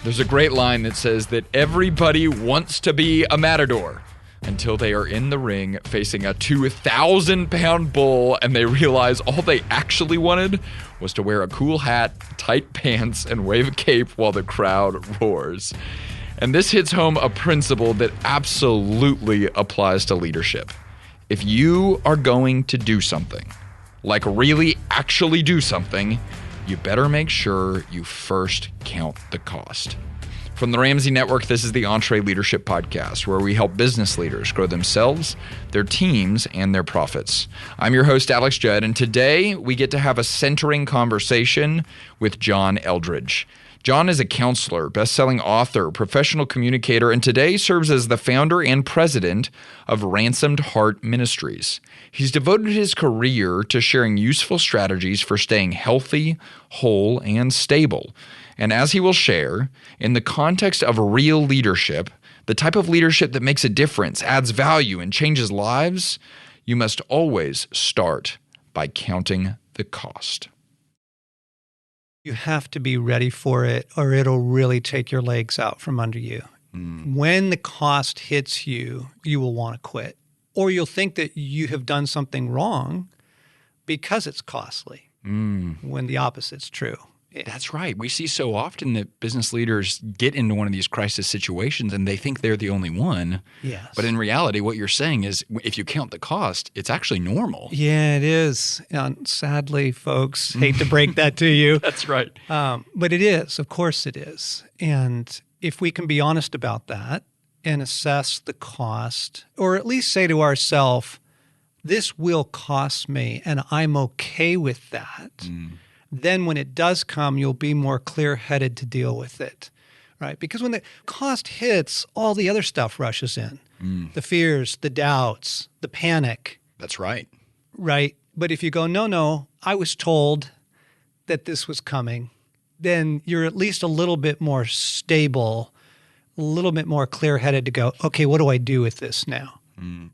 There's a great line that says that everybody wants to be a matador until they are in the ring facing a 2,000-pound bull and they realize all they actually wanted was to wear a cool hat, tight pants, and wave a cape while the crowd roars. And this hits home a principle that absolutely applies to leadership. If you are going to do something, like really actually do something, you better make sure you first count the cost. From the Ramsey Network, this is the EntreLeadership podcast, where we help business leaders grow themselves, their teams, and their profits. I'm your host, Alex Judd, and today we get to have a centering conversation with John Eldredge. John is a counselor, best-selling author, professional communicator, and today serves as the founder and president of Ransomed Heart Ministries. He's devoted his career to sharing useful strategies for staying healthy, whole, and stable. And as he will share, in the context of real leadership, the type of leadership that makes a difference, adds value, and changes lives, you must always start by counting the cost. You have to be ready for it, or it'll really take your legs out from under you. When the cost hits you, you will want to quit. Or you'll think that you have done something wrong because it's costly, when the opposite's true. That's right. We see so often that business leaders get into one of these crisis situations and they think they're the only one. Yes. But in reality, what you're saying is if you count the cost, it's actually normal. Yeah, it is. And sadly, folks, hate to break that to you. That's right. But it is. Of course it is. And if we can be honest about that and assess the cost, or at least say to ourselves, this will cost me and I'm okay with that, then when it does come, you'll be more clear-headed to deal with it, right? Because when the cost hits, all the other stuff rushes in. The fears, the doubts, the panic. That's right. Right? But if you go, no, I was told that this was coming, then you're at least a little bit more stable, a little bit more clear-headed to go, okay, what do I do with this now?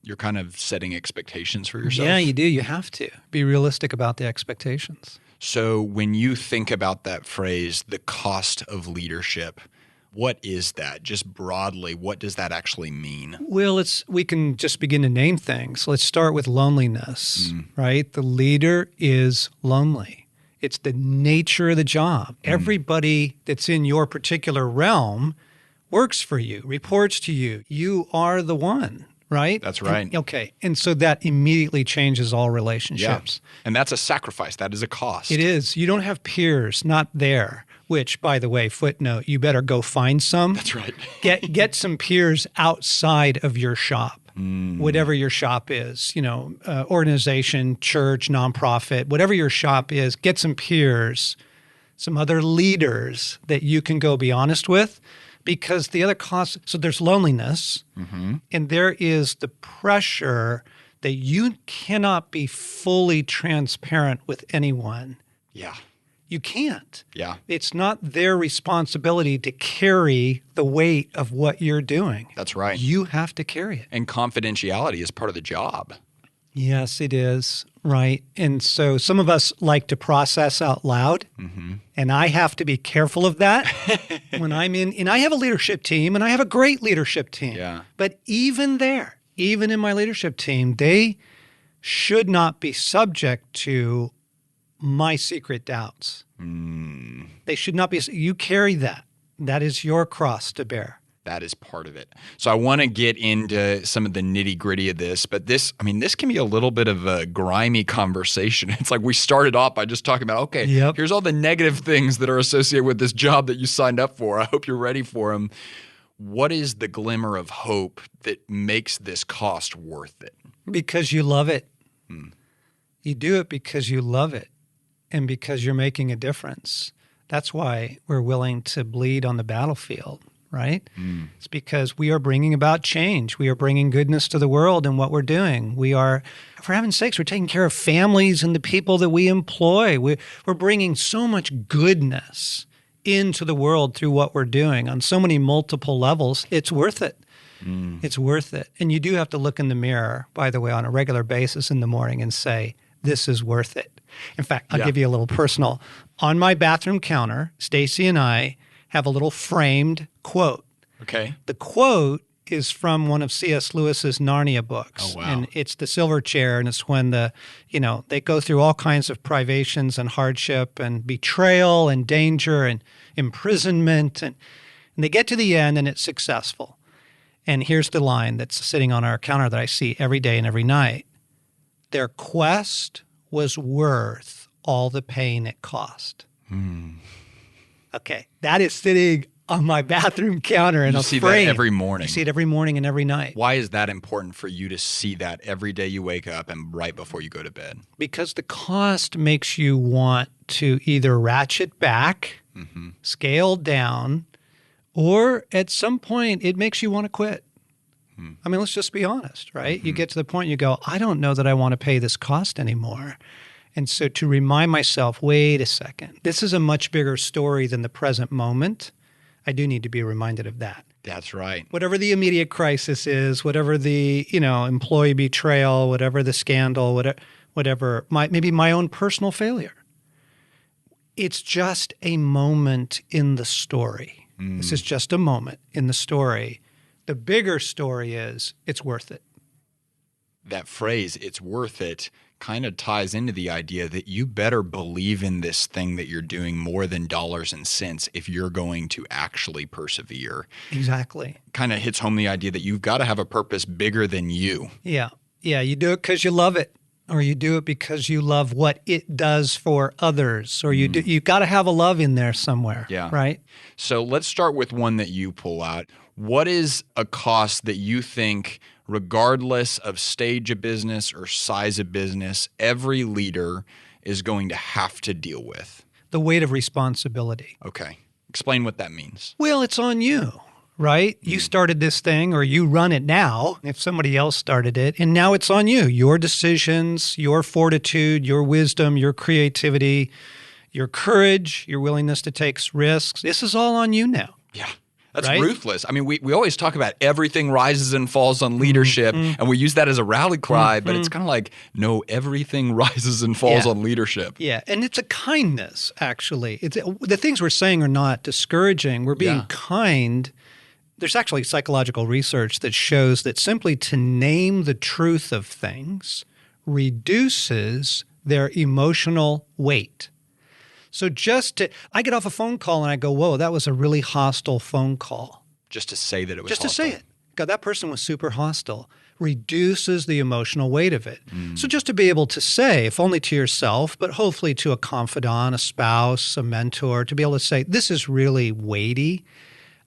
You're kind of setting expectations for yourself. Yeah, you do. You have to be realistic about the expectations. So when you think about that phrase, the cost of leadership, what is that? Just broadly, what does that actually mean? Well, we can just begin to name things. Let's start with loneliness, right? The leader is lonely. It's the nature of the job. Everybody that's in your particular realm works for you, reports to you. You are the one. Right? That's right. Okay. And so that immediately changes all relationships. Yeah. And that's a sacrifice. That is a cost. It is. You don't have peers, not there, which, by the way, footnote, you better go find some. That's right. Get some peers outside of your shop, whatever your shop is, organization, church, nonprofit, whatever your shop is, get some peers, some other leaders that you can go be honest with. Because the other cost, so there's loneliness, and there is the pressure that you cannot be fully transparent with anyone. Yeah. You can't. Yeah. It's not their responsibility to carry the weight of what you're doing. That's right. You have to carry it. And confidentiality is part of the job. Yes, it is. Right. And so some of us like to process out loud, and I have to be careful of that when I'm in. And I have a leadership team, and I have a great leadership team. Yeah. But even in my leadership team, they should not be subject to my secret doubts. They should not be. You carry that. That is your cross to bear. That is part of it. So I want to get into some of the nitty-gritty of this, but this can be a little bit of a grimy conversation. It's like we started off by just talking about, okay, here's all the negative things that are associated with this job that you signed up for. I hope you're ready for them. What is the glimmer of hope that makes this cost worth it? Because you love it. You do it because you love it and because you're making a difference. That's why we're willing to bleed on the battlefield. Right? It's because we are bringing about change. We are bringing goodness to the world in what we're doing. We are, for heaven's sakes, we're taking care of families and the people that we employ. We're bringing so much goodness into the world through what we're doing on so many multiple levels. It's worth it. It's worth it. And you do have to look in the mirror, by the way, on a regular basis in the morning and say, this is worth it. In fact, I'll give you a little personal. On my bathroom counter, Stacy and I have a little framed quote. Okay. The quote is from one of C.S. Lewis's Narnia books. Oh, wow. And it's the silver chair, and it's when they go through all kinds of privations and hardship and betrayal and danger and imprisonment. And they get to the end, and it's successful. And here's the line that's sitting on our counter that I see every day and every night. Their quest was worth all the pain it cost. Okay, that is sitting on my bathroom counter in a frame. You see that every morning. You see it every morning and every night. Why is that important for you to see that every day you wake up and right before you go to bed? Because the cost makes you want to either ratchet back, scale down, or at some point it makes you want to quit. I mean, let's just be honest, right? You get to the point you go, I don't know that I want to pay this cost anymore. And so to remind myself, wait a second, this is a much bigger story than the present moment. I do need to be reminded of that. That's right. Whatever the immediate crisis is, whatever the, employee betrayal, whatever the scandal, whatever maybe my own personal failure. It's just a moment in the story. This is just a moment in the story. The bigger story is it's worth it. That phrase, it's worth it, kind of ties into the idea that you better believe in this thing that you're doing more than dollars and cents if you're going to actually persevere. Exactly. Kind of hits home the idea that you've got to have a purpose bigger than you. Yeah. Yeah. You do it because you love it, or you do it because you love what it does for others, or you've got to have a love in there somewhere. Yeah. Right. So let's start with one that you pull out. What is a cost that you think, regardless of stage of business or size of business, every leader is going to have to deal with? The weight of responsibility. Okay. Explain what that means. Well, it's on you, right? You started this thing, or you run it now if somebody else started it, and now it's on you. Your decisions, your fortitude, your wisdom, your creativity, your courage, your willingness to take risks. This is all on you now. Yeah. That's right? ruthless. I mean, we always talk about everything rises and falls on leadership, and we use that as a rally cry, but it's kind of like, no, everything rises and falls on leadership. Yeah, and it's a kindness, actually. The things we're saying are not discouraging. We're being kind. There's actually psychological research that shows that simply to name the truth of things reduces their emotional weight. So I get off a phone call and I go, whoa, that was a really hostile phone call. Just to say that it was Just hostile. to say it. God, that person was super hostile. Reduces the emotional weight of it. So just to be able to say, if only to yourself, but hopefully to a confidant, a spouse, a mentor, to be able to say, this is really weighty.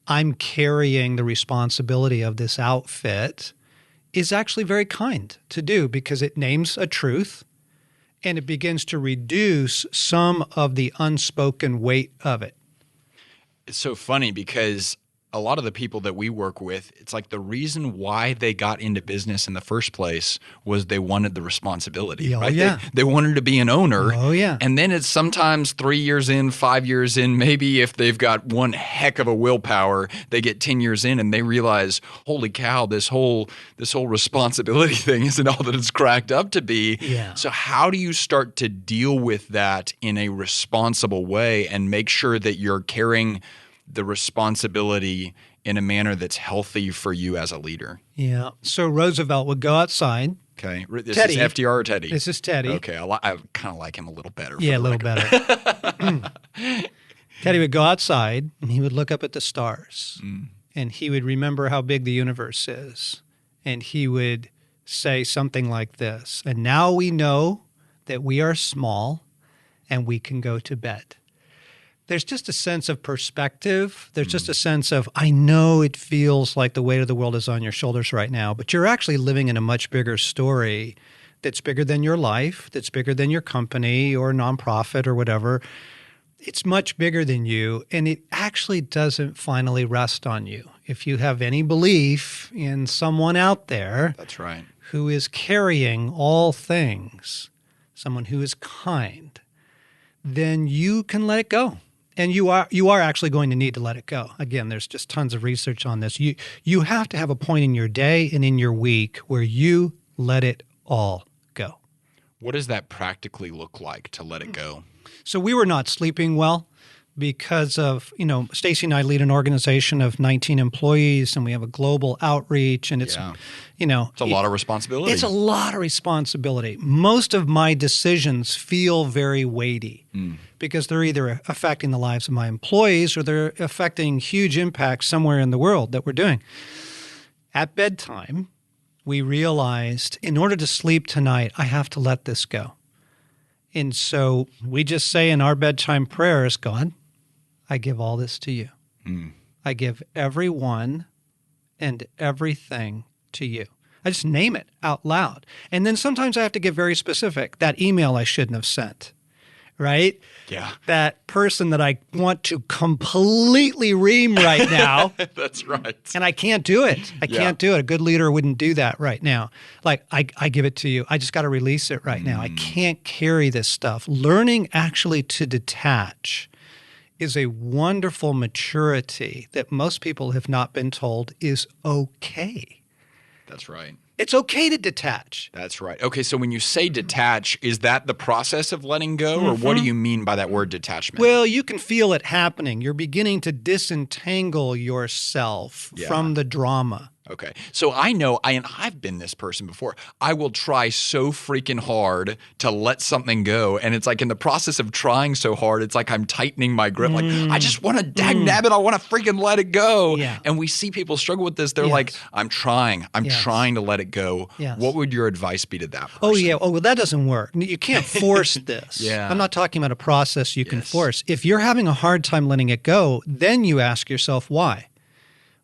I'm carrying the responsibility of this outfit, is actually very kind to do because it names a truth. And it begins to reduce some of the unspoken weight of it. It's so funny because a lot of the people that we work with, it's like the reason why they got into business in the first place was they wanted the responsibility, right? Yeah. They wanted to be an owner. Oh, yeah. And then it's sometimes 3 years in, 5 years in, maybe if they've got one heck of a willpower, they get 10 years in and they realize, holy cow, this whole responsibility thing isn't all that it's cracked up to be. Yeah. So how do you start to deal with that in a responsible way and make sure that you're carrying the responsibility in a manner that's healthy for you as a leader? Yeah. So Roosevelt would go outside. Okay. This Teddy. is FDR or Teddy? This is Teddy. Okay. I kind of like him a little better. Yeah, a little better. Teddy would go outside and he would look up at the stars and he would remember how big the universe is. And he would say something like this, and now we know that we are small and we can go to bed. There's just a sense of perspective. There's just a sense of, I know it feels like the weight of the world is on your shoulders right now, but you're actually living in a much bigger story that's bigger than your life, that's bigger than your company or nonprofit or whatever. It's much bigger than you, and it actually doesn't finally rest on you. If you have any belief in someone out there, That's right. who is carrying all things, someone who is kind, then you can let it go. And you are actually going to need to let it go. Again, there's just tons of research on this. You have to have a point in your day and in your week where you let it all go. What does that practically look like to let it go? So we were not sleeping well because of, Stacy and I lead an organization of 19 employees, and we have a global outreach, and it's, It's a lot of responsibility. It's a lot of responsibility. Most of my decisions feel very weighty because they're either affecting the lives of my employees or they're affecting huge impacts somewhere in the world that we're doing. At bedtime, we realized in order to sleep tonight, I have to let this go. And so we just say in our bedtime prayers, God, I give all this to you. I give everyone and everything to you. I just name it out loud. And then sometimes I have to get very specific. That email I shouldn't have sent, right? Yeah. That person that I want to completely ream right now. That's right. And I can't do it. I can't do it. A good leader wouldn't do that right now. Like, I give it to you. I just got to release it right now. I can't carry this stuff. Learning actually to detach is a wonderful maturity that most people have not been told is okay. That's right. It's okay to detach. That's right. Okay, so when you say detach, is that the process of letting go, or what do you mean by that word detachment? Well, you can feel it happening. You're beginning to disentangle yourself from the drama. Okay. So I know, and I've been this person before, I will try so freaking hard to let something go. And it's like in the process of trying so hard, it's like I'm tightening my grip. Like, I just want to dagnabbit, I want to freaking let it go. Yeah. And we see people struggle with this. They're like, I'm trying to let it go. Yes. What would your advice be to that person? Oh, yeah. Oh, well, that doesn't work. You can't force this. Yeah. I'm not talking about a process you can force. If you're having a hard time letting it go, then you ask yourself, why?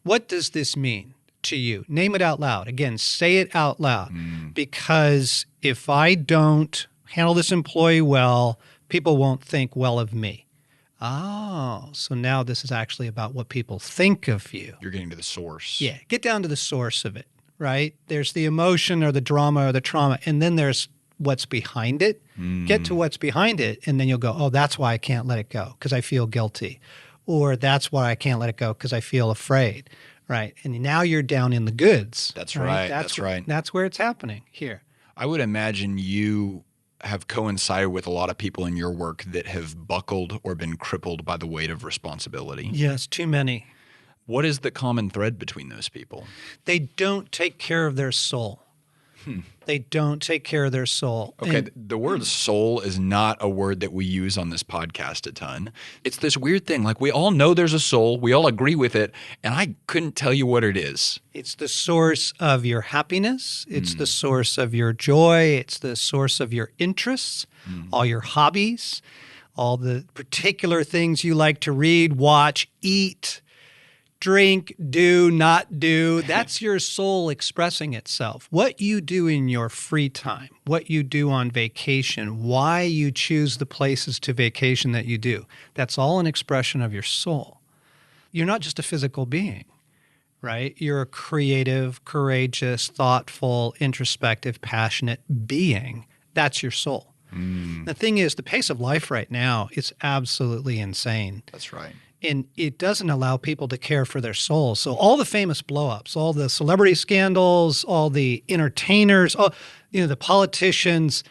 What does this mean to you? Name it out loud. Again, say it out loud. Because if I don't handle this employee well, people won't think well of me. Oh, so now this is actually about what people think of you. You're getting to the source. Yeah, get down to the source of it, right? There's the emotion or the drama or the trauma, and then there's what's behind it. Get to what's behind it, and then you'll go, oh, that's why I can't let it go, because I feel guilty. Or that's why I can't let it go, because I feel afraid. Right. And now you're down in the goods. That's right. That's right. That's where it's happening here. I would imagine you have coincided with a lot of people in your work that have buckled or been crippled by the weight of responsibility. Yes, too many. What is the common thread between those people? They don't take care of their soul. They don't take care of their soul. Okay, the word soul is not a word that we use on this podcast a ton. It's this weird thing. Like, we all know there's a soul. We all agree with it. And I couldn't tell you what it is. It's the source of your happiness. It's the source of your joy. It's the source of your interests, all your hobbies, all the particular things you like to read, watch, eat, drink, do, not do. That's your soul expressing itself. What you do in your free time, what you do on vacation, why you choose the places to vacation that you do, that's all an expression of your soul. You're not just a physical being, right? You're a creative, courageous, thoughtful, introspective, passionate being. That's your soul. The thing is, the pace of life right now is absolutely insane. That's right. And it doesn't allow people to care for their souls. So all the famous blow-ups, all the celebrity scandals, all the entertainers, the politicians.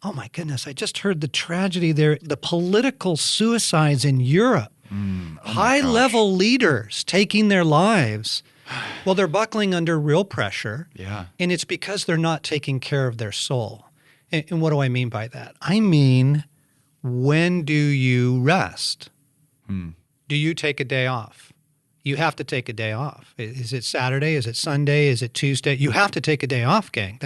Oh my goodness, I just heard the tragedy there. The political suicides in Europe. High-level leaders taking their lives. Well, they're buckling under real pressure. Yeah. And it's because they're not taking care of their soul. And what do I mean by that? I mean, when do you rest? Do you take a day off? You have to take a day off. Is it Saturday? Is it Sunday? Is it Tuesday? You have to take a day off, gang.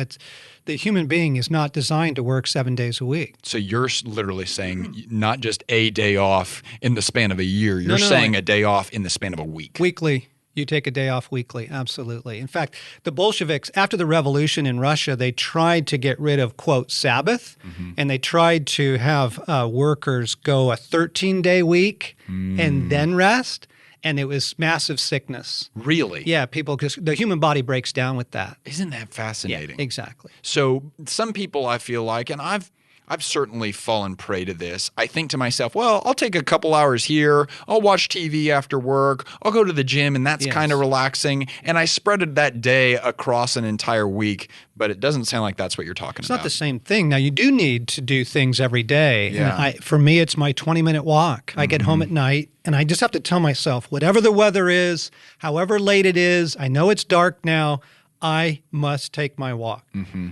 The human being is not designed to work 7 days a week. So you're literally saying not just a day off in the span of a year. You're saying a day off in the span of a week. Weekly. You take a day off weekly. Absolutely. In fact, the Bolsheviks, after the revolution in Russia, they tried to get rid of, quote, Sabbath, and they tried to have workers go a 13-day week and then rest, and it was massive sickness. Really? Yeah, because the human body breaks down with that. Isn't that fascinating? Yeah, exactly. So some people, I feel like, and I've I've certainly fallen prey to this. I think to myself, well, I'll take a couple hours here. I'll watch TV after work. I'll go to the gym, and that's kind of relaxing. And I spread it that day across an entire week. But it doesn't sound like that's what you're talking about. It's not the same thing. Now, you do need to do things every day. Yeah. And for me, it's my 20-minute walk. I get home at night, and I just have to tell myself, whatever the weather is, however late it is, I know it's dark now, I must take my walk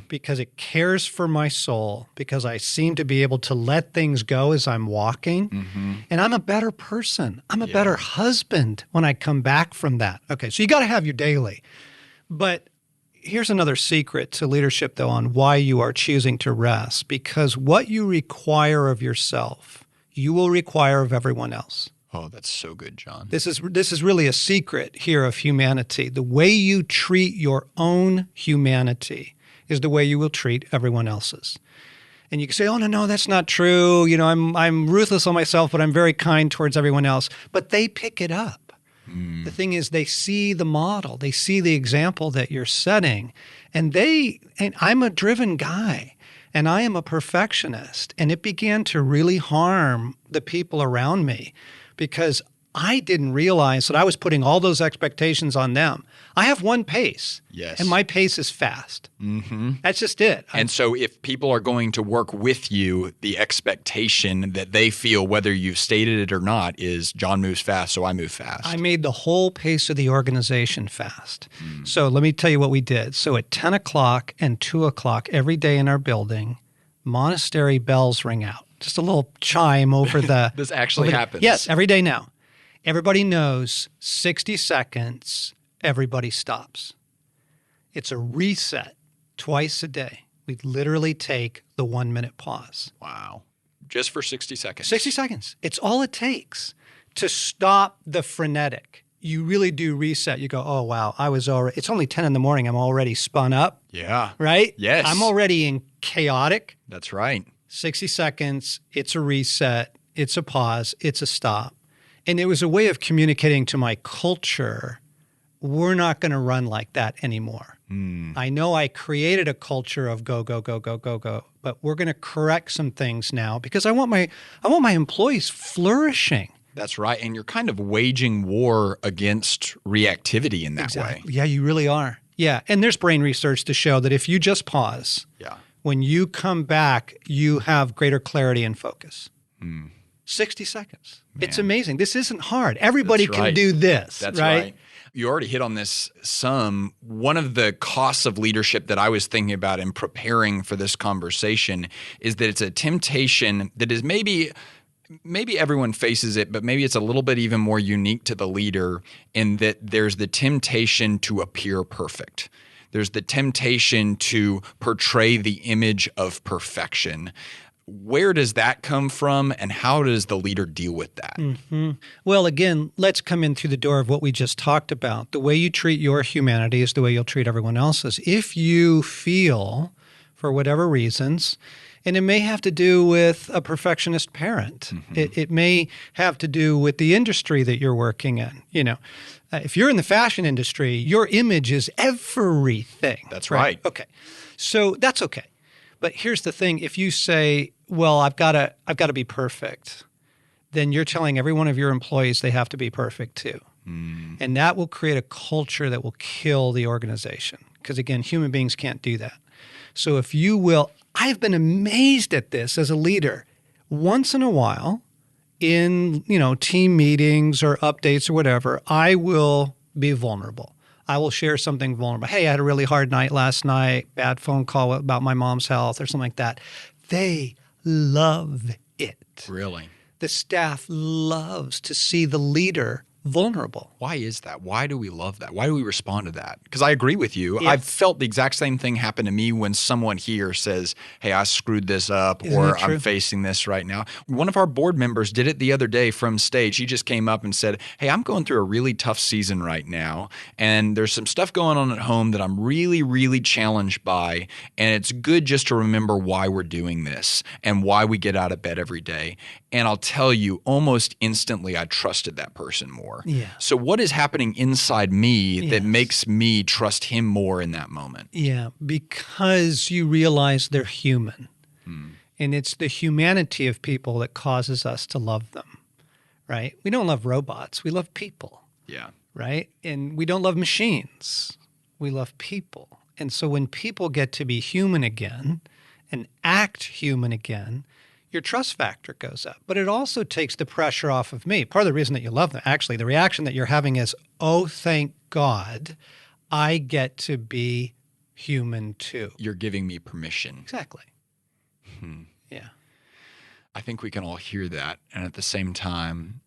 because it cares for my soul, because I seem to be able to let things go as I'm walking. And I'm a better person. I'm a better husband when I come back from that. Okay, so you got to have your daily. But here's another secret to leadership, though, on why you are choosing to rest, because what you require of yourself, you will require of everyone else. Oh, that's so good, John. This is really a secret here of humanity. The way you treat your own humanity is the way you will treat everyone else's. And you can say, oh, no, that's not true. You know, I'm ruthless on myself, but I'm very kind towards everyone else. But they pick it up. The thing is, they see the model. They see the example that you're setting. And I'm a driven guy. And I am a perfectionist. And it began to really harm the people around me because I didn't realize that I was putting all those expectations on them. I have one pace. Yes. And my pace is fast. That's just it. And so if people are going to work with you, the expectation that they feel, whether you've stated it or not, is John moves fast, so I move fast. I made the whole pace of the organization fast. So let me tell you what we did. So at 10 o'clock and 2 o'clock every day in our building, monastery bells ring out. Just a little chime over the... This actually happens. Yes, every day now. Everybody knows 60 seconds, everybody stops. It's a reset twice a day. We literally take the 1-minute pause. Wow. Just for 60 seconds. 60 seconds. It's all it takes to stop the frenetic. You really do reset. You go, oh, wow, it's only 10 in the morning. I'm already spun up. Yeah. Right? Yes. I'm already in chaotic. That's right. 60 seconds. It's a reset. It's a pause. It's a stop. And it was a way of communicating to my culture, we're not going to run like that anymore. I know I created a culture of go, go, go, go, go, go, but we're going to correct some things now because I want my employees flourishing. That's right. And you're kind of waging war against reactivity in that way. Yeah, you really are. Yeah. And there's brain research to show that if you just pause, when you come back, you have greater clarity and focus. 60 seconds. Man. It's amazing. This isn't hard. Everybody can do this. That's right. You already hit on this some. One of the costs of leadership that I was thinking about in preparing for this conversation is that it's a temptation that is maybe everyone faces it, but maybe it's a little bit even more unique to the leader in that there's the temptation to appear perfect. There's the temptation to portray the image of perfection. Where does that come from, and how does the leader deal with that? Well, again, let's come in through the door of what we just talked about. The way you treat your humanity is the way you'll treat everyone else's. If you feel, for whatever reasons, and it may have to do with a perfectionist parent. It may have to do with the industry that you're working in. You know, if you're in the fashion industry, your image is everything. That's right. Okay, so that's okay. But here's the thing: if you say, "Well, I've got to be perfect," then you're telling every one of your employees they have to be perfect too, and that will create a culture that will kill the organization. Because again, human beings can't do that. So if you will, I've been amazed at this as a leader. Once in a while, in team meetings or updates or whatever, I will be vulnerable. I will share something vulnerable. Hey, I had a really hard night last night, bad phone call about my mom's health or something like that. They love it. Really? The staff loves to see the leader vulnerable. Why is that? Why do we love that? Why do we respond to that? Because I agree with you. I've felt the exact same thing happen to me when someone here says, hey, I screwed this up, or I'm facing this right now. One of our board members did it the other day from stage. He just came up and said, hey, I'm going through a really tough season right now, and there's some stuff going on at home that I'm really, really challenged by, and it's good just to remember why we're doing this and why we get out of bed every day. And I'll tell you, almost instantly, I trusted that person more. Yeah. So what is happening inside me that makes me trust him more in that moment? Yeah, because you realize they're human. And it's the humanity of people that causes us to love them, right? We don't love robots. We love people. Yeah. Right? And we don't love machines. We love people. And so when people get to be human again and act human again, your trust factor goes up. But it also takes the pressure off of me. Part of the reason that you love them, actually, the reaction that you're having is, oh, thank God, I get to be human too. You're giving me permission. Exactly. Yeah. I think we can all hear that. And at the same time,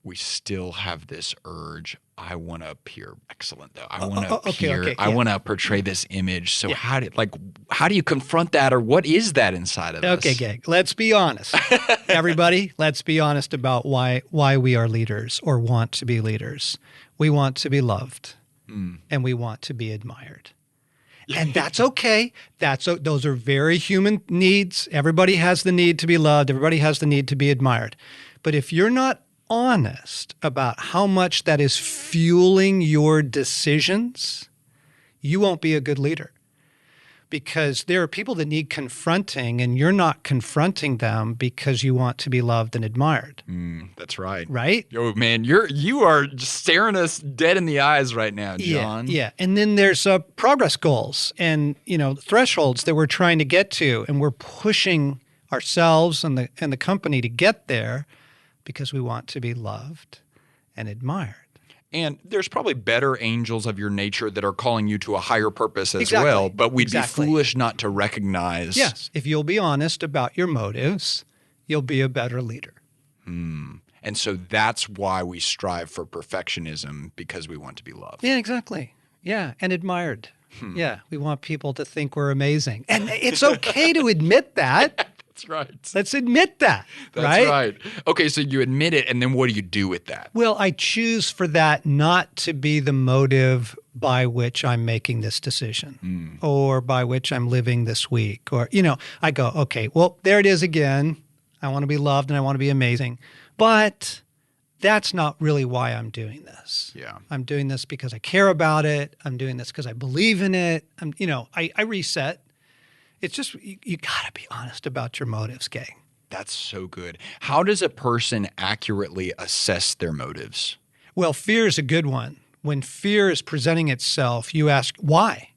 we still have this urge. I want to appear excellent, though. I want to appear. Okay, I yeah. want to portray this image. So how do you confront that, or what is that inside of us? Okay, gang. Let's be honest, everybody. Let's be honest about why we are leaders or want to be leaders. We want to be loved, and we want to be admired, and that's okay. Those are very human needs. Everybody has the need to be loved. Everybody has the need to be admired. But if you're not honest about how much that is fueling your decisions, you won't be a good leader. Because there are people that need confronting, and you're not confronting them because you want to be loved and admired. That's right. Right? Oh man, you are just staring us dead in the eyes right now, John. Yeah. And then there's progress goals and thresholds that we're trying to get to, and we're pushing ourselves and the company to get there because we want to be loved and admired. And there's probably better angels of your nature that are calling you to a higher purpose as well, but we'd be foolish not to recognize. Yes. If you'll be honest about your motives, you'll be a better leader. And so that's why we strive for perfectionism, because we want to be loved. Yeah, exactly. Yeah, and admired. Yeah, we want people to think we're amazing. And it's okay to admit that. That's right. Let's admit that, That's right. Okay, so you admit it, and then what do you do with that? Well, I choose for that not to be the motive by which I'm making this decision or by which I'm living this week. Or, I go, okay, well, there it is again. I want to be loved and I want to be amazing. But that's not really why I'm doing this. Yeah. I'm doing this because I care about it. I'm doing this because I believe in it. I reset. It's just, you got to be honest about your motives, gang. That's so good. How does a person accurately assess their motives? Well, fear is a good one. When fear is presenting itself, you ask, why?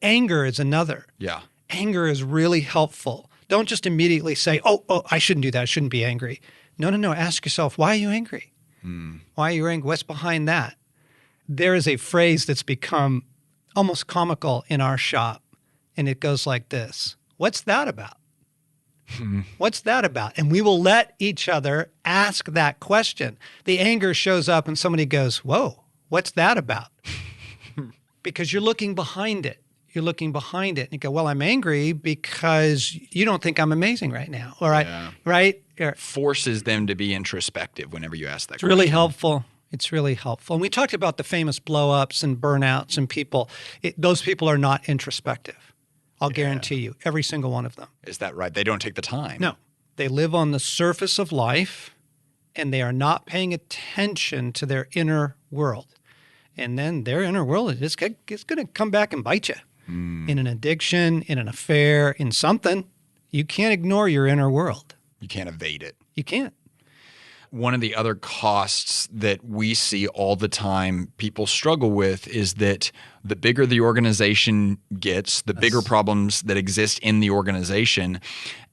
Anger is another. Yeah. Anger is really helpful. Don't just immediately say, oh, I shouldn't do that. I shouldn't be angry. No. Ask yourself, why are you angry? Why are you angry? What's behind that? There is a phrase that's become almost comical in our shop. And it goes like this. What's that about? What's that about? And we will let each other ask that question. The anger shows up and somebody goes, whoa, what's that about? Because you're looking behind it. You're looking behind it. And you go, well, I'm angry because you don't think I'm amazing right now. All right. Yeah. Right? Forces them to be introspective whenever you ask that question. It's really helpful. It's really helpful. And we talked about the famous blow-ups and burnouts and people. Those people are not introspective. I'll guarantee you, every single one of them. Is that right? They don't take the time. No. They live on the surface of life, and they are not paying attention to their inner world. And then their inner world is going to come back and bite you in an addiction, in an affair, in something. You can't ignore your inner world. You can't evade it. You can't. One of the other costs that we see all the time people struggle with is that the bigger the organization gets, the bigger problems that exist in the organization,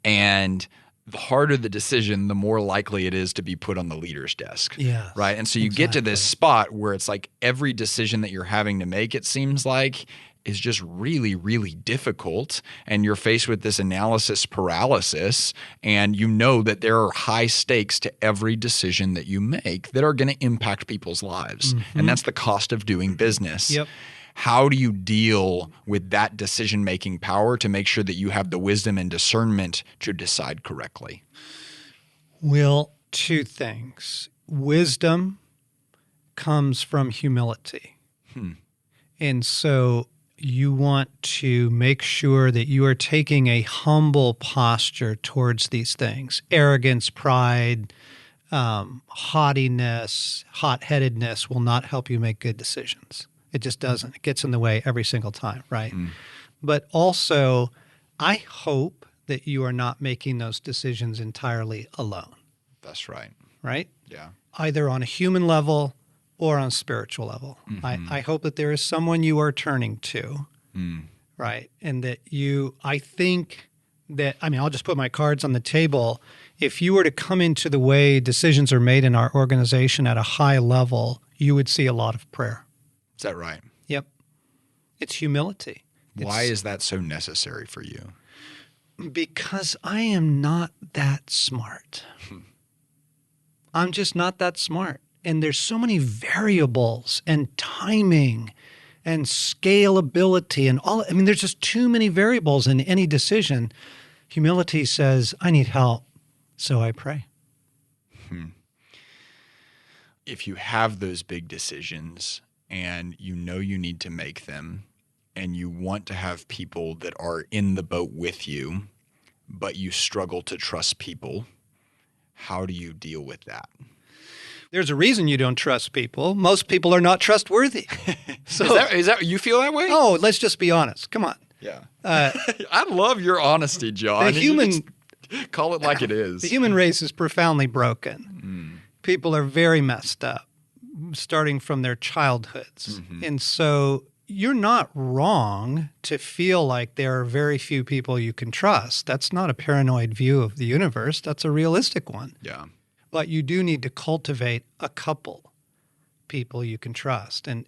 and the harder the decision, the more likely it is to be put on the leader's desk. Yeah. Right? And so you get to this spot where it's like every decision that you're having to make, it seems like, is just really, really difficult. And you're faced with this analysis paralysis, and you know that there are high stakes to every decision that you make that are going to impact people's lives. And that's the cost of doing business. Yep. How do you deal with that decision-making power to make sure that you have the wisdom and discernment to decide correctly? Well, two things. Wisdom comes from humility. And so you want to make sure that you are taking a humble posture towards these things. Arrogance, pride, haughtiness, hot-headedness will not help you make good decisions. It just doesn't. It gets in the way every single time, right? But also, I hope that you are not making those decisions entirely alone. That's right. Right? Yeah. Either on a human level or on a spiritual level. I hope that there is someone you are turning to, right? And that I think that, I'll just put my cards on the table. If you were to come into the way decisions are made in our organization at a high level, you would see a lot of prayer. Is that right? Yep. It's humility. Why is that so necessary for you? Because I am not that smart. I'm just not that smart. And there's so many variables and timing and scalability and all. There's just too many variables in any decision. Humility says, I need help, so I pray. If you have those big decisions and you know you need to make them and you want to have people that are in the boat with you, but you struggle to trust people, how do you deal with that? There's a reason you don't trust people. Most people are not trustworthy. So, is that you feel that way? Oh, let's just be honest. Come on. Yeah. I love your honesty, John. Call it like it is. The human race is profoundly broken. People are very messed up, starting from their childhoods. And so you're not wrong to feel like there are very few people you can trust. That's not a paranoid view of the universe. That's a realistic one. Yeah. But you do need to cultivate a couple people you can trust. And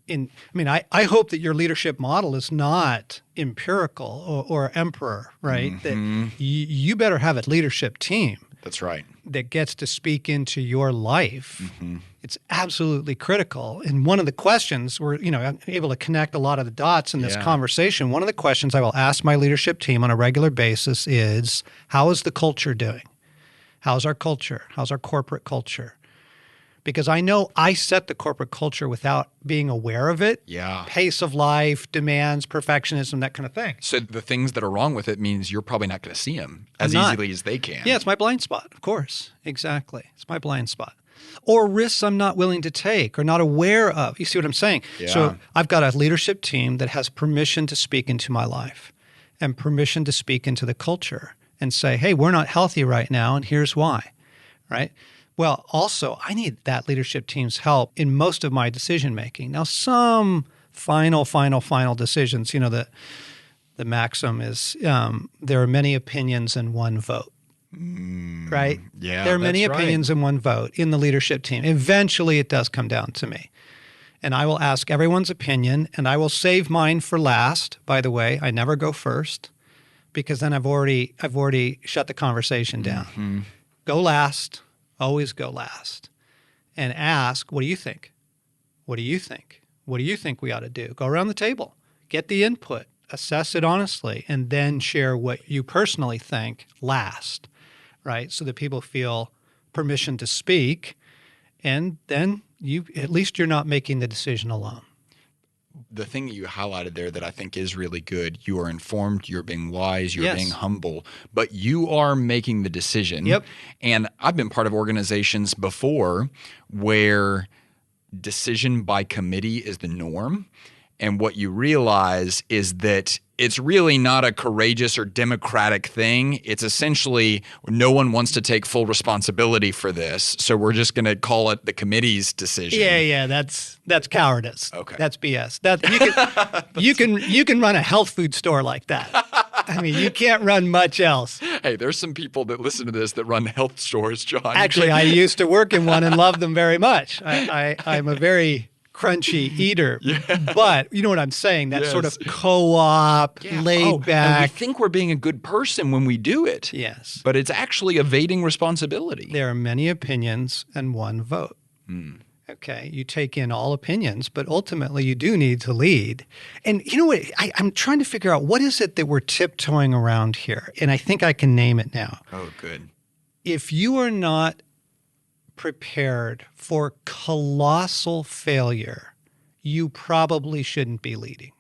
I hope that your leadership model is not empirical or emperor, right? That you better have a leadership team. That's right. That gets to speak into your life. It's absolutely critical. And one of the questions I'm able to connect a lot of the dots in this conversation. One of the questions I will ask my leadership team on a regular basis is, how is the culture doing? How's our culture? How's our corporate culture? Because I know I set the corporate culture without being aware of it. Yeah. Pace of life, demands, perfectionism, that kind of thing. So the things that are wrong with it means you're probably not going to see them as easily as they can. Yeah, it's my blind spot, of course. Exactly. It's my blind spot. Or risks I'm not willing to take or not aware of. You see what I'm saying? Yeah. So I've got a leadership team that has permission to speak into my life and permission to speak into the culture and say, hey, we're not healthy right now, and here's why, right? Well, also, I need that leadership team's help in most of my decision-making. Now, some final decisions, the maxim is there are many opinions in one vote, right? Yeah, there are many that's opinions in one vote in the leadership team. Eventually, it does come down to me. And I will ask everyone's opinion, and I will save mine for last. By the way, I never go first, because then I've already shut the conversation down. Go last, always go last, and ask, what do you think? What do you think? What do you think we ought to do? Go around the table, get the input, assess it honestly, and then share what you personally think last, right? So that people feel permission to speak, and then at least you're not making the decision alone. The thing that you highlighted there that I think is really good, you are informed, you're being wise, you're being humble, but you are making the decision. Yep. And I've been part of organizations before where decision by committee is the norm. And what you realize is that it's really not a courageous or democratic thing. It's essentially no one wants to take full responsibility for this, so we're just going to call it the committee's decision. Yeah, that's cowardice. Okay, that's BS. You can run a health food store like that. You can't run much else. Hey, there's some people that listen to this that run health stores, John. Actually, I used to work in one and love them very much. I'm a very crunchy eater, but you know what I'm saying? That sort of co-op, laid back. And we think we're being a good person when we do it. Yes. But it's actually evading responsibility. There are many opinions and one vote. Okay, you take in all opinions, but ultimately you do need to lead. And you know what? I'm trying to figure out what is it that we're tiptoeing around here, and I think I can name it now. Oh, good. If you are not prepared for colossal failure, you probably shouldn't be leading.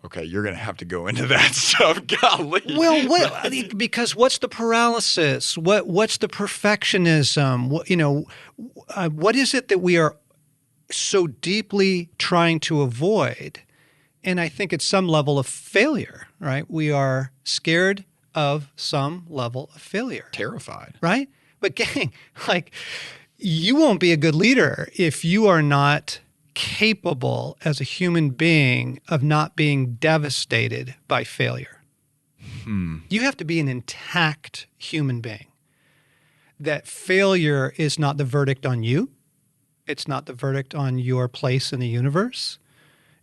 Okay, you're going to have to go into that stuff. Golly. Well, because what's the paralysis? What's the perfectionism? What is it that we are so deeply trying to avoid? And I think it's some level of failure, right? We are scared of some level of failure. Terrified. Right? But gang, like, you won't be a good leader if you are not capable as a human being of not being devastated by failure. You have to be an intact human being. That failure is not the verdict on you. It's not the verdict on your place in the universe.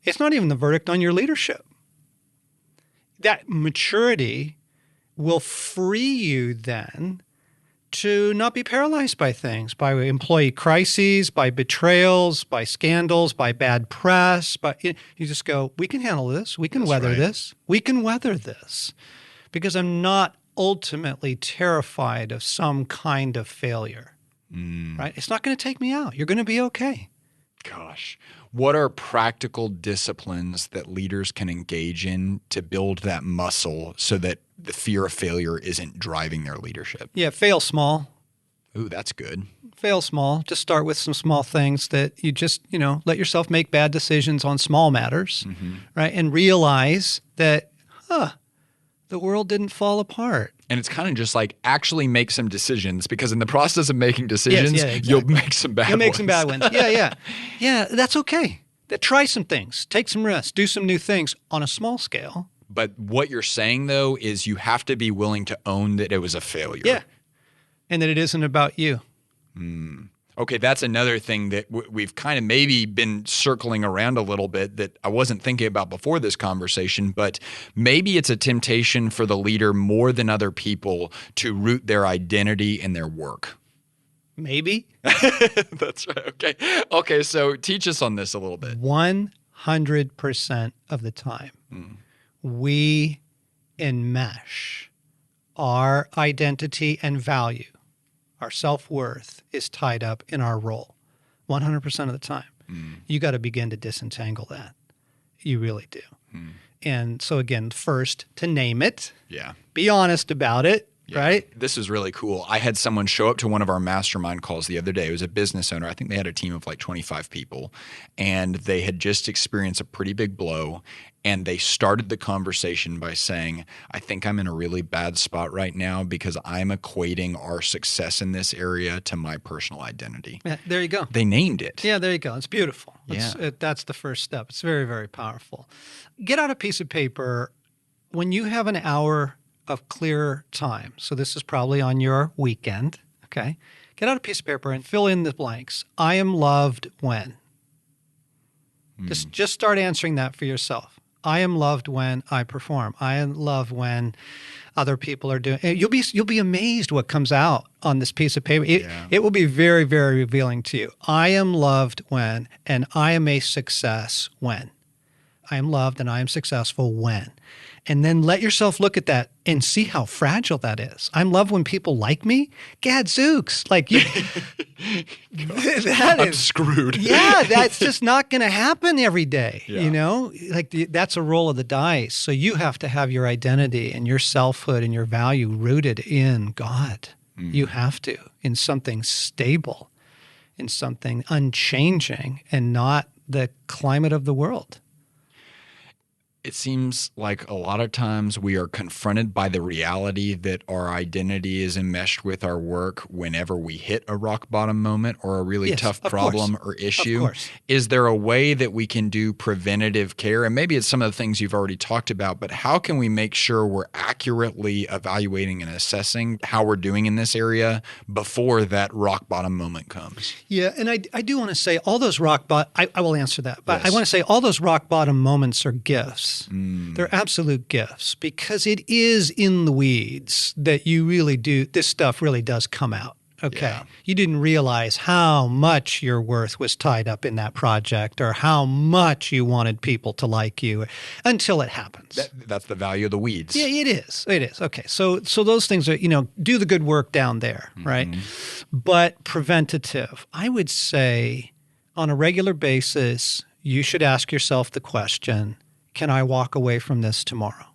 It's not even the verdict on your leadership. That maturity will free you then to not be paralyzed by things, by employee crises, by betrayals, by scandals, by bad press. But you just go, we can handle this. We can weather this. We can weather this. Because I'm not ultimately terrified of some kind of failure, right? It's not going to take me out. You're going to be okay. Gosh. What are practical disciplines that leaders can engage in to build that muscle so that the fear of failure isn't driving their leadership? Yeah, fail small. Ooh, that's good. Fail small. Just start with some small things that you just, let yourself make bad decisions on small matters, right? And realize that, the world didn't fall apart. And it's kind of just like actually make some decisions, because in the process of making decisions, exactly. you'll make some bad ones. You'll make some bad ones. Yeah. Yeah, that's okay. Try some things. Take some risks. Do some new things on a small scale. But what you're saying, though, is you have to be willing to own that it was a failure. Yeah. And that it isn't about you. Okay, that's another thing that we've kind of maybe been circling around a little bit that I wasn't thinking about before this conversation, but maybe it's a temptation for the leader more than other people to root their identity in their work. Maybe. That's right. Okay, so teach us on this a little bit. 100% of the time, we enmesh our identity and value. Our self-worth is tied up in our role 100% of the time. You got to begin to disentangle that. You really do. And so again, first to name it. Yeah. Be honest about it. Yeah. Right? This is really cool. I had someone show up to one of our mastermind calls the other day. It was a business owner. I think they had a team of like 25 people, and they had just experienced a pretty big blow. And they started the conversation by saying, I think I'm in a really bad spot right now because I'm equating our success in this area to my personal identity. Yeah, there you go. They named it. Yeah, there you go. It's beautiful. That's the first step. It's very, very powerful. Get out a piece of paper when you have an hour of clear time. So this is probably on your weekend, okay? Get out a piece of paper and fill in the blanks. I am loved when. Just start answering that for yourself. I am loved when I perform. I am loved when other people are doing. You'll be amazed what comes out on this piece of paper. It will be very, very revealing to you. I am loved when, and I am a success when. I am loved and I am successful when. And then let yourself look at that and see how fragile that is. I'm loved when people like me. Gadzooks. Like you, I'm screwed. Yeah, that's just not going to happen every day. Yeah. That's a roll of the dice. So you have to have your identity and your selfhood and your value rooted in God. You have to, in something stable, in something unchanging, and not the climate of the world. It seems like a lot of times we are confronted by the reality that our identity is enmeshed with our work whenever we hit a rock bottom moment or a really tough problem or issue. Of course. Is there a way that we can do preventative care? And maybe it's some of the things you've already talked about, but how can we make sure we're accurately evaluating and assessing how we're doing in this area before that rock bottom moment comes? Yeah, and I do want to say all those rock bottom, I will answer that, but Yes. I want to say all those rock bottom moments are gifts. They're absolute gifts because it is in the weeds that you really do, this stuff really does come out. Okay. Yeah. You didn't realize how much your worth was tied up in that project or how much you wanted people to like you until it happens. That's the value of the weeds. Yeah, it is. It is. Okay. So those things are, do the good work down there, right? But preventative, I would say on a regular basis, you should ask yourself the question, can I walk away from this tomorrow?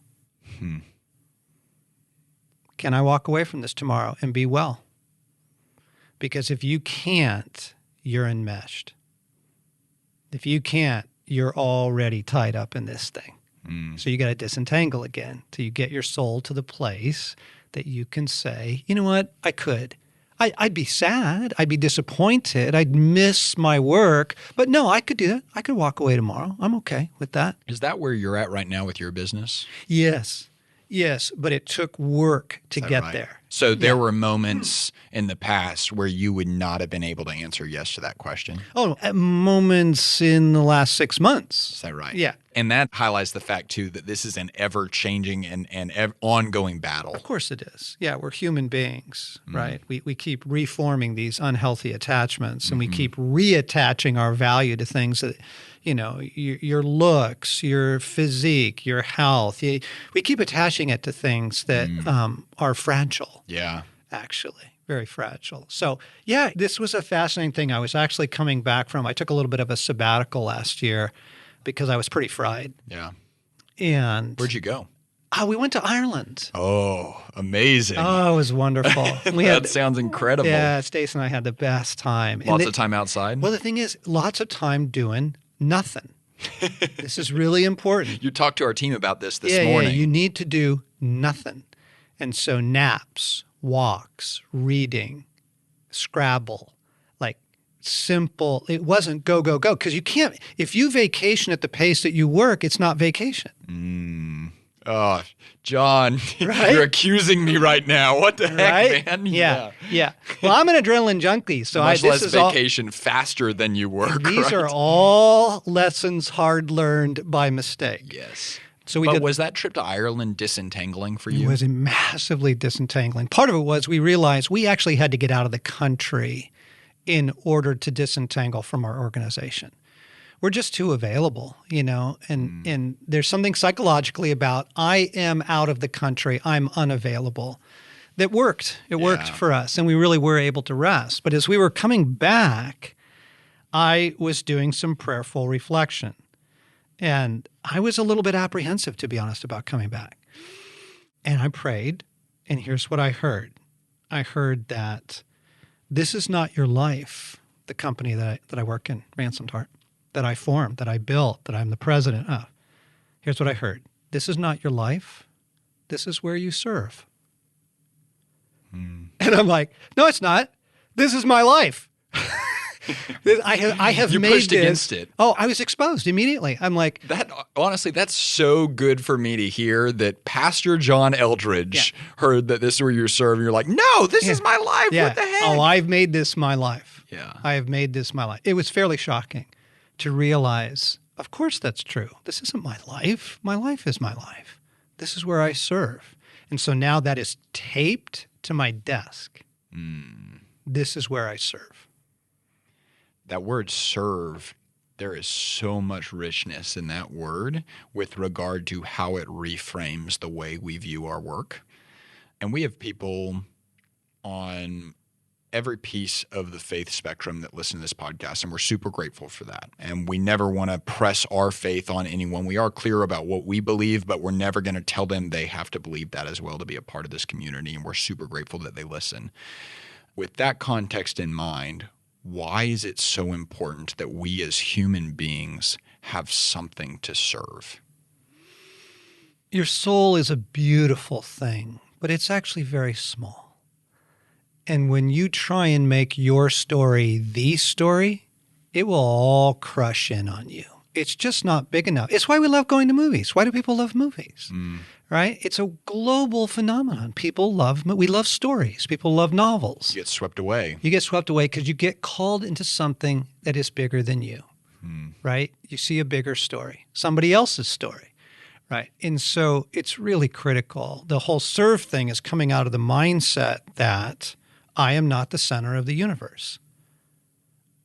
Can I walk away from this tomorrow and be well? Because if you can't, you're enmeshed. If you can't, you're already tied up in this thing. So you got to disentangle again till you get your soul to the place that you can say, you know what, I could. I'd be sad. I'd be disappointed. I'd miss my work. But no, I could do that. I could walk away tomorrow. I'm okay with that. Is that where you're at right now with your business? Yes. Yes. But it took work to get there. So there were moments in the past where you would not have been able to answer yes to that question? Oh, at moments in the last 6 months. Is that right? Yeah. And that highlights the fact, too, that this is an ever-changing and ongoing battle. Of course it is. Yeah, we're human beings, right? We keep reforming these unhealthy attachments, and we keep reattaching our value to things that, you know, your looks, your physique, your health. We keep attaching it to things that are fragile. Yeah. Actually, very fragile. So, yeah, this was a fascinating thing. I was actually coming back from, I took a little bit of a sabbatical last year because I was pretty fried. Yeah. And where'd you go? We went to Ireland. Oh, amazing. Oh, it was wonderful. That sounds incredible. Yeah, Stace and I had the best time. Lots of time outside? Well, the thing is, lots of time doing nothing. This is really important. You talked to our team about this morning. Yeah, you need to do nothing. And so naps, walks, reading, Scrabble, like simple. It wasn't go, go, go. Because you can't, if you vacation at the pace that you work, it's not vacation. Oh, John, right? You're accusing me right now. What the heck, man? Yeah. Well, I'm an adrenaline junkie, so much less vacation faster than you work. These are all lessons hard learned by mistake. Yes. So was that trip to Ireland disentangling for you? It was massively disentangling. Part of it was we realized we actually had to get out of the country in order to disentangle from our organization. We're just too available, you know, and there's something psychologically about I am out of the country, I'm unavailable. That worked. It worked for us, and we really were able to rest. But as we were coming back, I was doing some prayerful reflection. And I was a little bit apprehensive, to be honest, about coming back. And I prayed, and here's what I heard. I heard that this is not your life, the company that I work in, Ransomed Heart, that I formed, that I built, that I'm the president of. Here's what I heard. This is not your life. This is where you serve. And I'm like, no, it's not. This is my life. I have you made pushed this. Against it. Oh, I was exposed immediately. I'm like, that. Honestly, that's so good for me to hear that Pastor John Eldredge heard that this is where you're serving. You're like, no, this is my life. Yeah. What the heck? Oh, I've made this my life. Yeah, I have made this my life. It was fairly shocking to realize, of course, that's true. This isn't my life. My life is my life. This is where I serve. And so now that is taped to my desk. This is where I serve. That word serve, there is so much richness in that word with regard to how it reframes the way we view our work. And we have people on every piece of the faith spectrum that listen to this podcast, and we're super grateful for that. And we never want to press our faith on anyone. We are clear about what we believe, but we're never going to tell them they have to believe that as well to be a part of this community, and we're super grateful that they listen. With that context in mind, why is it so important that we as human beings have something to serve? Your soul is a beautiful thing, but it's actually very small. And when you try and make your story the story, it will all crush in on you. It's just not big enough. It's why we love going to movies. Why do people love movies? Right? It's a global phenomenon. We love stories. People love novels. You get swept away. You get swept away because you get called into something that is bigger than you, right? You see a bigger story, somebody else's story, right? And so it's really critical. The whole serve thing is coming out of the mindset that I am not the center of the universe.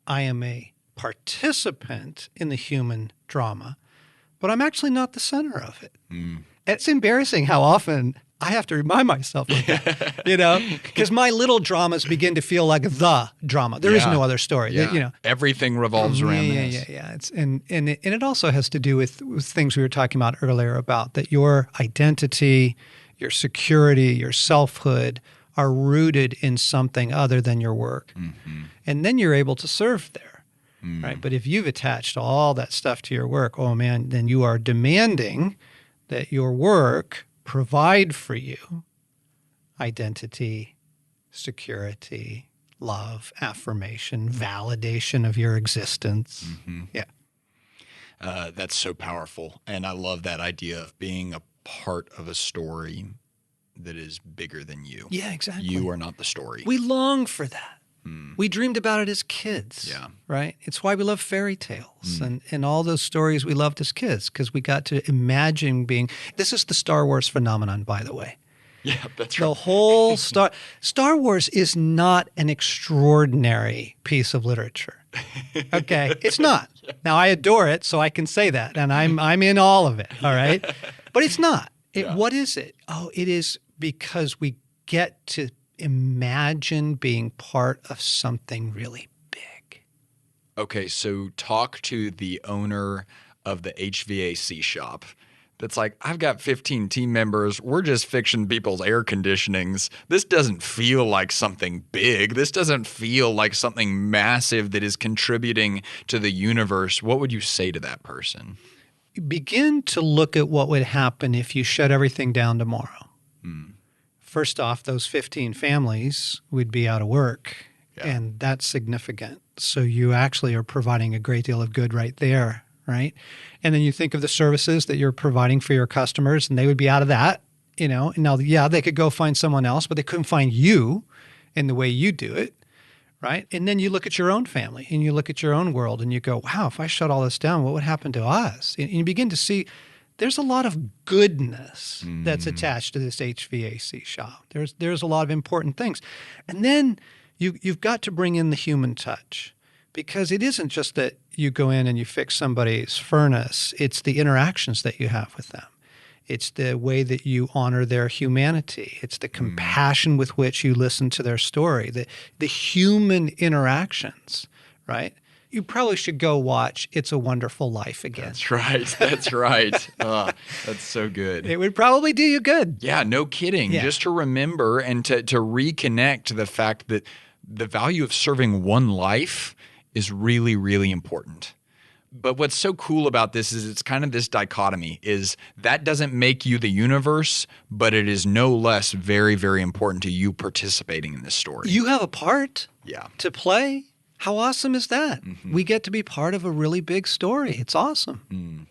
I am a participant in the human drama, but I'm actually not the center of it. It's embarrassing how often I have to remind myself of that, you know, because my little dramas begin to feel like the drama. There is no other story. You know, everything revolves around this. Yeah. And it also has to do with things we were talking about earlier about that your identity, your security, your selfhood are rooted in something other than your work. And then you're able to serve there. right? But if you've attached all that stuff to your work, oh man, then you are demanding that your work provide for you identity, security, love, affirmation, validation of your existence. Yeah. That's so powerful. And I love that idea of being a part of a story that is bigger than you. Yeah, exactly. You are not the story. We long for that. We dreamed about it as kids, right? It's why we love fairy tales and all those stories we loved as kids, because we got to imagine being – this is the Star Wars phenomenon, by the way. Yeah, that's right. The whole Star Wars is not an extraordinary piece of literature. Okay, it's not. Now I adore it, so I can say that, and I'm in all of it. All right, but it's not. What is it? Oh, it is because we get to imagine being part of something really big. Okay, so talk to the owner of the HVAC shop. That's like, I've got 15 team members. We're just fixing people's air conditionings. This doesn't feel like something big. This doesn't feel like something massive that is contributing to the universe. What would you say to that person? Begin to look at what would happen if you shut everything down tomorrow. First off, those 15 families would be out of work, and that's significant. So you actually are providing a great deal of good right there, right? And then you think of the services that you're providing for your customers, and they would be out of that, you know. And now, they could go find someone else, but they couldn't find you in the way you do it, right? And then you look at your own family, and you look at your own world, and you go, wow, if I shut all this down, what would happen to us? And you begin to see there's a lot of goodness that's attached to this HVAC shop. There's a lot of important things. And then you've got to bring in the human touch, because it isn't just that you go in and you fix somebody's furnace. It's the interactions that you have with them. It's the way that you honor their humanity. It's the compassion with which you listen to their story, the human interactions, right? You probably should go watch It's a Wonderful Life again. That's right. That's right. That's so good. It would probably do you good. Yeah, no kidding. Yeah. Just to remember and to reconnect to the fact that the value of serving one life is really, really important. But what's so cool about this is it's kind of this dichotomy is that doesn't make you the universe, but it is no less very, very important to you participating in this story. You have a part to play. How awesome is that? We get to be part of a really big story. It's awesome.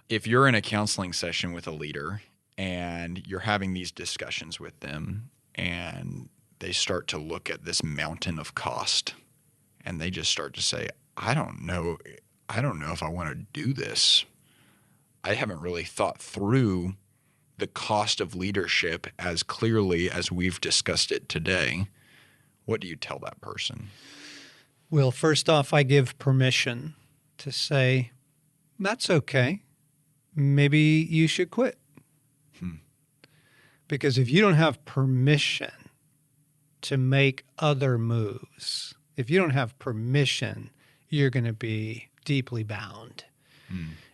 If you're in a counseling session with a leader and you're having these discussions with them and they start to look at this mountain of cost and they just start to say, I don't know if I want to do this. I haven't really thought through the cost of leadership as clearly as we've discussed it today. What do you tell that person? Well, first off, I give permission to say, that's okay. Maybe you should quit. Because if you don't have permission to make other moves, if you don't have permission, you're going to be deeply bound.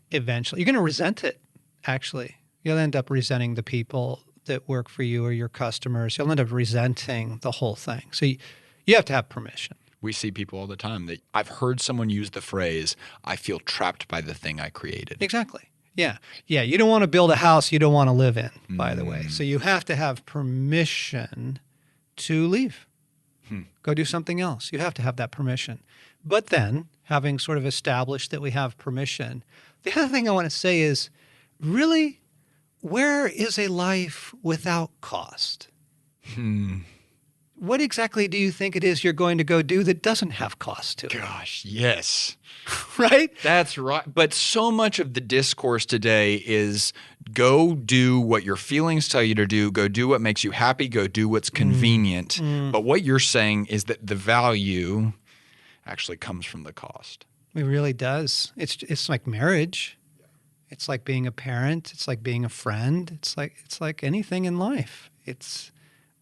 Eventually, you're going to resent it, actually. You'll end up resenting the people that work for you or your customers. You'll end up resenting the whole thing. So you have to have permission. We see people all the time that I've heard someone use the phrase, I feel trapped by the thing I created. Exactly. Yeah. You don't want to build a house you don't want to live in, by the way. So you have to have permission to leave. Go do something else. You have to have that permission. But then, having sort of established that we have permission, the other thing I want to say is, really, where is a life without cost? What exactly do you think it is you're going to go do that doesn't have cost to it? Gosh, yes. Right? That's right. But so much of the discourse today is go do what your feelings tell you to do. Go do what makes you happy. Go do what's convenient. But what you're saying is that the value actually comes from the cost. It really does. It's like marriage. It's like being a parent. It's like being a friend. It's like anything in life. It's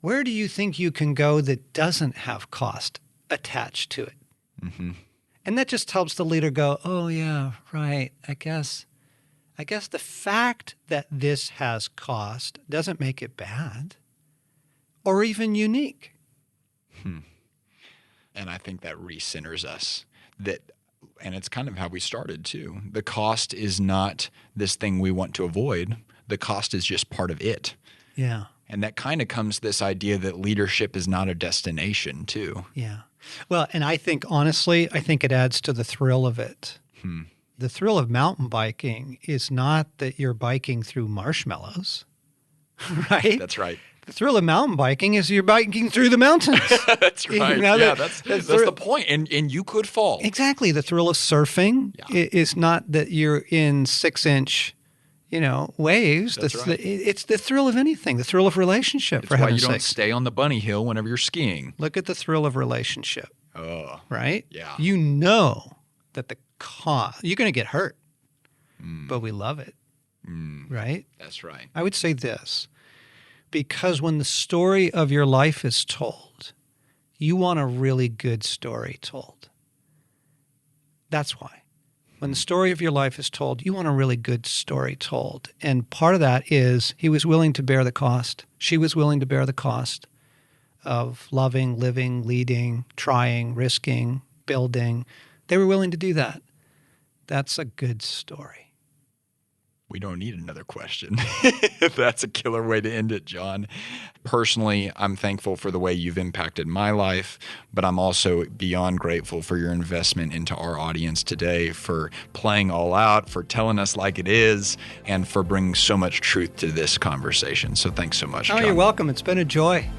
where do you think you can go that doesn't have cost attached to it? And that just helps the leader go, oh, yeah, right. I guess the fact that this has cost doesn't make it bad or even unique. And I think that recenters us. And it's kind of how we started too. The cost is not this thing we want to avoid. The cost is just part of it. Yeah. And that kind of comes to this idea that leadership is not a destination too. Yeah. Well, and I think, honestly, it adds to the thrill of it. The thrill of mountain biking is not that you're biking through marshmallows, right? That's right. The thrill of mountain biking is you're biking through the mountains. That's right. That's the point. And you could fall. Exactly. The thrill of surfing is not that you're in 6-inch, waves. It's the thrill of anything. The thrill of relationship. That's why you don't stay on the bunny hill whenever you're skiing. Look at the thrill of relationship. Oh, right? Yeah. You know that the cost, you're going to get hurt, but we love it. Right? That's right. I would say this. Because when the story of your life is told, you want a really good story told. That's why. When the story of your life is told, you want a really good story told. And part of that is he was willing to bear the cost. She was willing to bear the cost of loving, living, leading, trying, risking, building. They were willing to do that. That's a good story. We don't need another question. That's a killer way to end it, John. Personally, I'm thankful for the way you've impacted my life, but I'm also beyond grateful for your investment into our audience today, for playing all out, for telling us like it is, and for bringing so much truth to this conversation. So thanks so much, John. Oh, you're welcome. It's been a joy.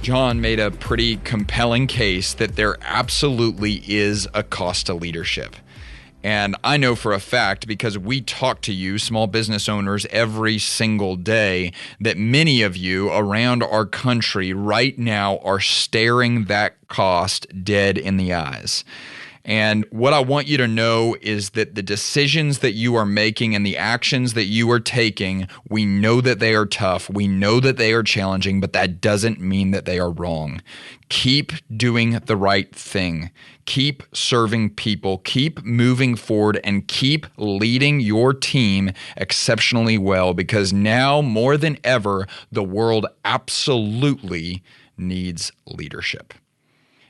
John made a pretty compelling case that there absolutely is a cost to leadership. And I know for a fact, because we talk to you, small business owners, every single day, that many of you around our country right now are staring that cost dead in the eyes. And what I want you to know is that the decisions that you are making and the actions that you are taking, we know that they are tough. We know that they are challenging, but that doesn't mean that they are wrong. Keep doing the right thing. Keep serving people. Keep moving forward and keep leading your team exceptionally well, because now more than ever, the world absolutely needs leadership.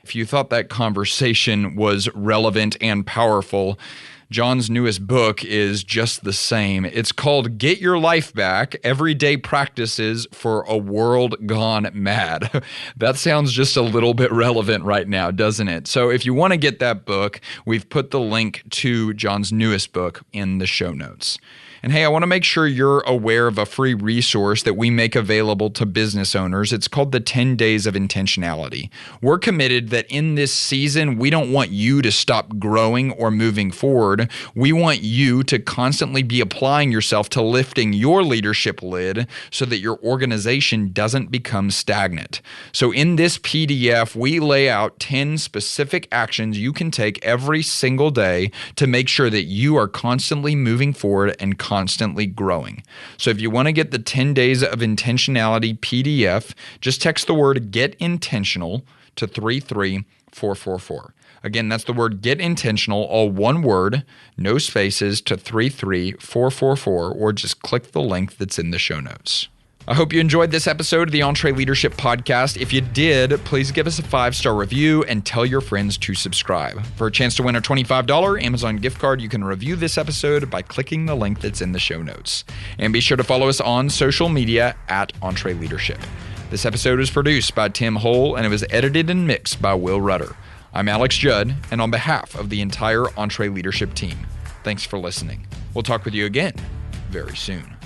If you thought that conversation was relevant and powerful, John's newest book is just the same. It's called Get Your Life Back: Everyday Practices for a World Gone Mad. That sounds just a little bit relevant right now, doesn't it? So if you want to get that book, we've put the link to John's newest book in the show notes. And hey, I want to make sure you're aware of a free resource that we make available to business owners. It's called the 10 Days of Intentionality. We're committed that in this season, we don't want you to stop growing or moving forward. We want you to constantly be applying yourself to lifting your leadership lid so that your organization doesn't become stagnant. So in this PDF, we lay out 10 specific actions you can take every single day to make sure that you are constantly moving forward and constantly growing. So if you want to get the 10 Days of Intentionality PDF, just text the word "Get Intentional" to 33444. Again, that's the word "Get Intentional," all one word, no spaces, to 33444, or just click the link that's in the show notes. I hope you enjoyed this episode of the EntreLeadership Podcast. If you did, please give us a 5-star review and tell your friends to subscribe. For a chance to win a $25 Amazon gift card, you can review this episode by clicking the link that's in the show notes. And be sure to follow us on social media at EntreLeadership. This episode was produced by Tim Hole, and it was edited and mixed by Will Rudder. I'm Alex Judd, and on behalf of the entire EntreLeadership team, thanks for listening. We'll talk with you again very soon.